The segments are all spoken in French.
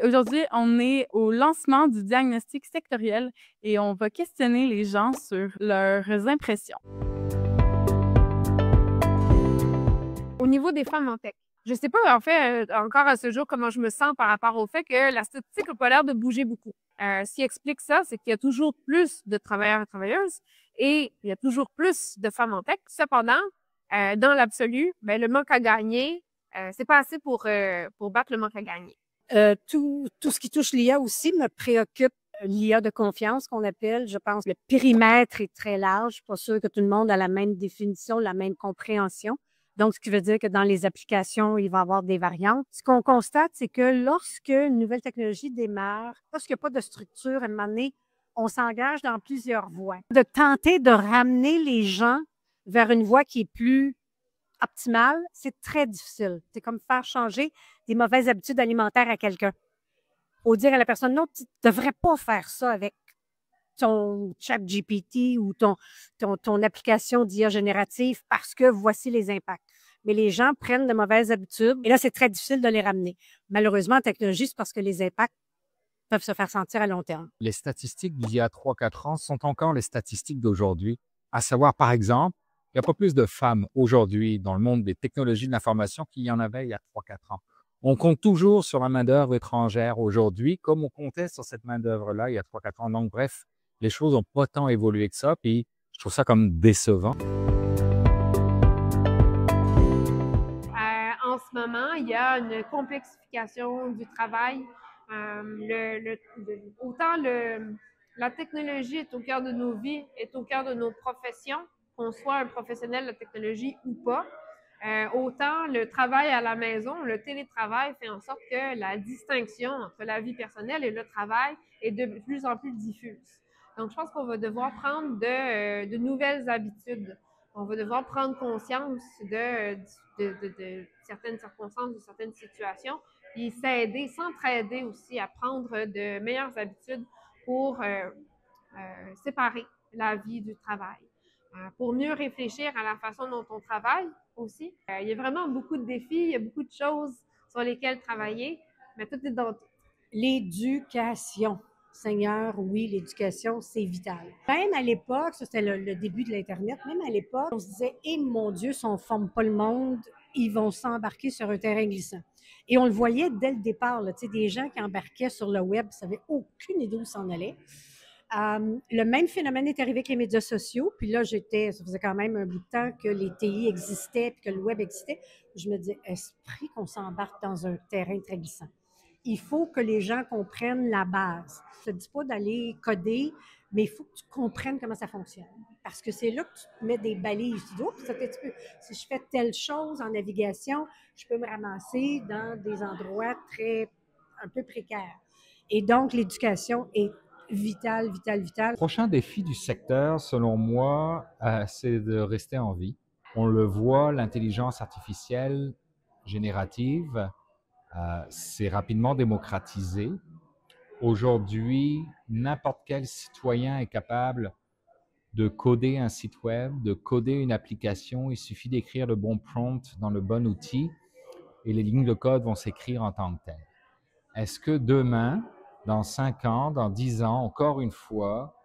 Aujourd'hui, on est au lancement du diagnostic sectoriel et on va questionner les gens sur leurs impressions. Au niveau des femmes en tech, je sais pas, en fait, encore à ce jour, comment je me sens par rapport au fait que la statistique n'a pas l'air de bouger beaucoup. Ce qui explique ça, c'est qu'il y a toujours plus de travailleurs et travailleuses et il y a toujours plus de femmes en tech. Cependant, dans l'absolu, ben, le manque à gagner, c'est pas assez pour battre le manque à gagner. Tout ce qui touche l'IA aussi me préoccupe. L'IA de confiance qu'on appelle, je pense, le périmètre est très large. Je suis pas sûre que tout le monde a la même définition, la même compréhension. Donc, ce qui veut dire que dans les applications, il va y avoir des variantes. Ce qu'on constate, c'est que lorsque une nouvelle technologie démarre, lorsqu'il n'y a pas de structure, à un moment donné, on s'engage dans plusieurs voies. De tenter de ramener les gens vers une voie qui est plus optimale, c'est très difficile. C'est comme faire changer des mauvaises habitudes alimentaires à quelqu'un. Ou dire à la personne, non, tu ne devrais pas faire ça avec ton chat GPT ou ton application d'IA générative parce que voici les impacts. Mais les gens prennent de mauvaises habitudes et là, c'est très difficile de les ramener. Malheureusement, en technologie, c'est parce que les impacts peuvent se faire sentir à long terme. Les statistiques d'il y a 3-4 ans sont encore les statistiques d'aujourd'hui, à savoir, par exemple, il n'y a pas plus de femmes aujourd'hui dans le monde des technologies de l'information qu'il y en avait il y a 3-4 ans. On compte toujours sur la main-d'œuvre étrangère aujourd'hui, comme on comptait sur cette main-d'œuvre-là il y a 3-4 ans. Donc, bref, les choses n'ont pas tant évolué que ça, puis je trouve ça comme décevant. En ce moment, il y a une complexification du travail. Autant la technologie est au cœur de nos vies, est au cœur de nos professions, qu'on soit un professionnel de la technologie ou pas. Autant le travail à la maison, le télétravail fait en sorte que la distinction entre la vie personnelle et le travail est de plus en plus diffuse. Donc, je pense qu'on va devoir prendre de nouvelles habitudes. On va devoir prendre conscience de certaines circonstances, de certaines situations, puis s'aider, s'entraider aussi à prendre de meilleures habitudes pour séparer la vie du travail, pour mieux réfléchir à la façon dont on travaille aussi. Il y a vraiment beaucoup de défis, il y a beaucoup de choses sur lesquelles travailler, mais tout est dans tout. L'éducation. Seigneur, oui, l'éducation, c'est vital. Même à l'époque, ça c'était le début de l'Internet, même à l'époque, on se disait, eh mon Dieu, si on ne forme pas le monde, ils vont s'embarquer sur un terrain glissant. Et on le voyait dès le départ, là, des gens qui embarquaient sur le web ne savaient aucune idée où s'en allait. Le même phénomène est arrivé avec les médias sociaux. Puis là, ça faisait quand même un bout de temps que les TI existaient puis que le web existait. Je me disais, esprit qu'on s'embarque dans un terrain très glissant. Il faut que les gens comprennent la base. Je ne te dis pas d'aller coder, mais il faut que tu comprennes comment ça fonctionne. Parce que c'est là que tu te mets des balises. Tu dis, oh, si je fais telle chose en navigation, je peux me ramasser dans des endroits un peu précaires. Et donc, l'éducation est vitale, vitale, vitale. Le prochain défi du secteur, selon moi, c'est de rester en vie. On le voit, l'intelligence artificielle générative, c'est rapidement démocratisé. Aujourd'hui, n'importe quel citoyen est capable de coder un site web, de coder une application. Il suffit d'écrire le bon prompt dans le bon outil et les lignes de code vont s'écrire en tant que telles. Est-ce que demain, dans 5 ans, dans 10 ans, encore une fois,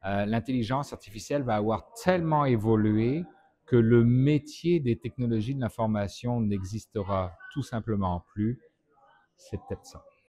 l'intelligence artificielle va avoir tellement évolué que le métier des technologies de l'information n'existera tout simplement plus? C'est peut-être ça.